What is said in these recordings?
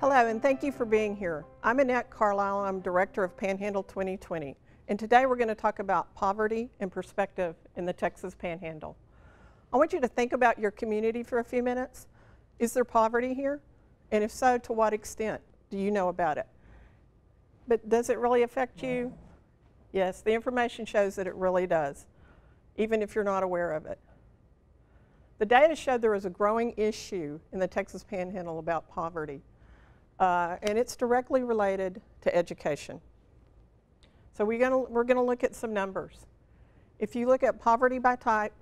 Hello, and thank you for being here. I'm Anette Carlisle, and I'm Director of Panhandle 2020. And today we're going to talk about poverty and perspective in the Texas Panhandle. I want you to think about your community for a few minutes. Is there poverty here? And if so, to what extent do you know about it? But does it really affect you? Yes, the information shows that it really does, even if you're not aware of it. The data showed there was a growing issue in the Texas Panhandle about poverty. And it's directly related to education. So we're going to look at some numbers. If you look at poverty by type,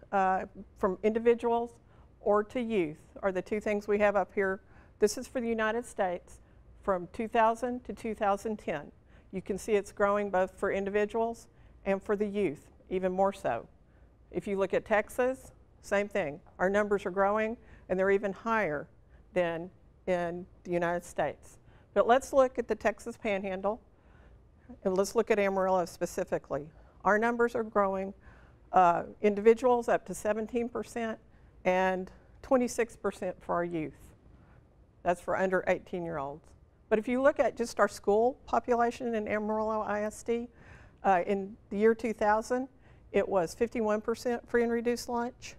from individuals or to youth, are the two things we have up here. This is for the United States from 2000 to 2010. You can see it's growing both for individuals and for the youth, even more so. If you look at Texas, same thing. Our numbers are growing, and they're even higher than in the United States. But let's look at the Texas Panhandle, and let's look at Amarillo specifically. Our numbers are growing, individuals up to 17% and 26% for our youth. That's for under 18-year-olds. But if you look at just our school population in Amarillo ISD, in the year 2000, it was 51% free and reduced lunch.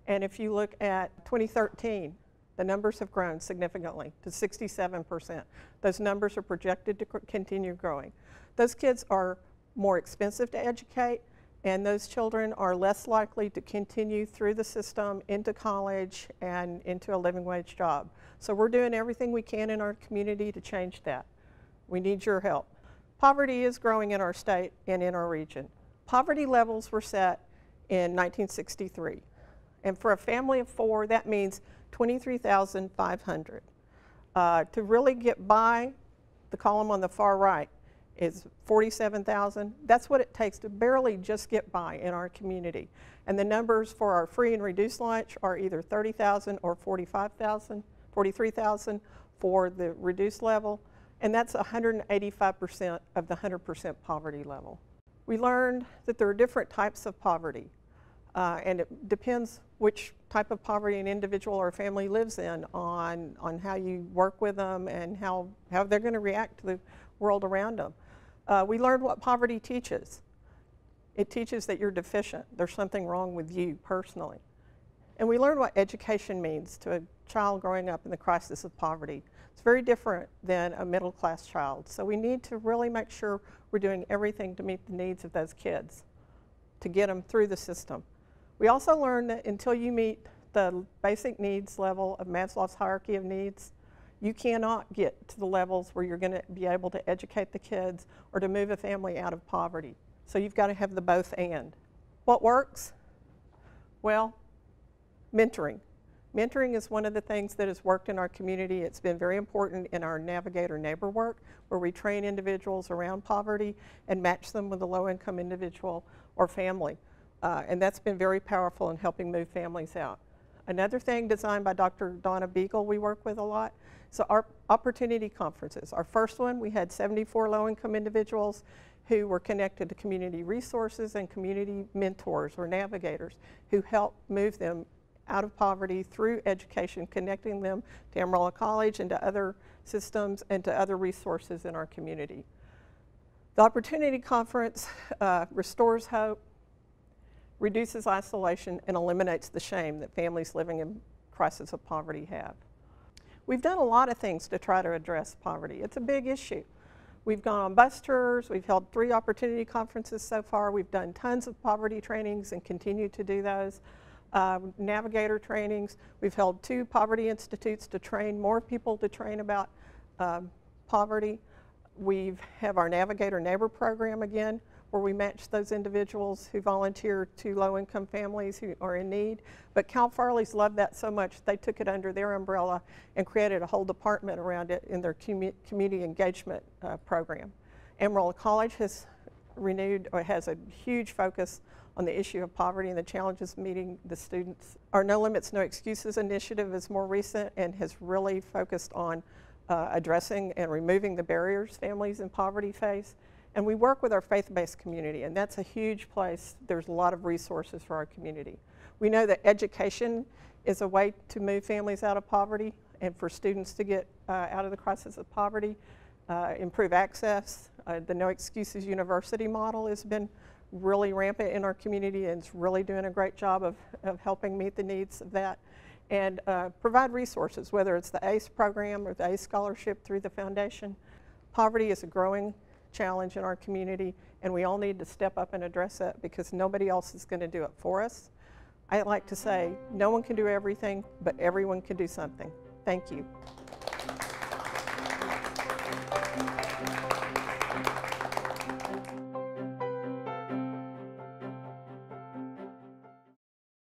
And if you look at 2013, the numbers have grown significantly to 67%. Those numbers are projected to continue growing. Those kids are more expensive to educate, and those children are less likely to continue through the system into college and into a living wage job. So we're doing everything we can in our community to change that. We need your help. Poverty is growing in our state and in our region. Poverty levels were set in 1963. And for a family of four, that means $23,500. To really get by, the column on the far right is $47,000. That's what it takes to barely just get by in our community. And the numbers for our free and reduced lunch are either $30,000 or $45,000, $43,000 for the reduced level. And that's 185% of the 100% poverty level. We learned that there are different types of poverty. And it depends which type of poverty an individual or family lives in on how you work with them and how they're going to react to the world around them. We learned what poverty teaches. It teaches that you're deficient. There's something wrong with you personally. And we learned what education means to a child growing up in the crisis of poverty. It's very different than a middle-class child. So we need to really make sure we're doing everything to meet the needs of those kids, to get them through the system. We also learned that until you meet the basic needs level of Maslow's hierarchy of needs, you cannot get to the levels where you're going to be able to educate the kids or to move a family out of poverty. So you've got to have the both and. What works? Well, mentoring. Mentoring is one of the things that has worked in our community. It's been very important in our Navigator neighbor work, where we train individuals around poverty and match them with a low-income individual or family. And that's been very powerful in helping move families out. Another thing designed by Dr. Donna Beagle we work with a lot, so our opportunity conferences. Our first one, we had 74 low-income individuals who were connected to community resources and community mentors or navigators who helped move them out of poverty through education, connecting them to Amarillo College and to other systems and to other resources in our community. The Opportunity Conference restores hope, reduces isolation, and eliminates the shame that families living in crisis of poverty have. We've done a lot of things to try to address poverty. It's a big issue. We've gone on bus tours, we've held 3 opportunity conferences so far, we've done tons of poverty trainings and continue to do those. Navigator trainings, we've held 2 poverty institutes to train more people to train about poverty. We have our Navigator Neighbor program again, where we match those individuals who volunteer to low-income families who are in need. But Cal Farley's loved that so much, they took it under their umbrella and created a whole department around it in their community engagement program. Amarillo College has renewed, or has a huge focus on the issue of poverty and the challenges meeting the students. Our No Limits, No Excuses initiative is more recent and has really focused on addressing and removing the barriers families in poverty face. And we work with our faith-based community, and that's a huge place. There's a lot of resources for our community. We know that education is a way to move families out of poverty, and for students to get out of the crisis of poverty, improve access. The No Excuses University model has been really rampant in our community and it's really doing a great job of helping meet the needs of that. And provide resources, whether it's the ACE program or the ACE scholarship through the foundation. Poverty is a growing challenge in our community, and we all need to step up and address it because nobody else is going to do it for us. I like to say, no one can do everything, but everyone can do something. Thank you.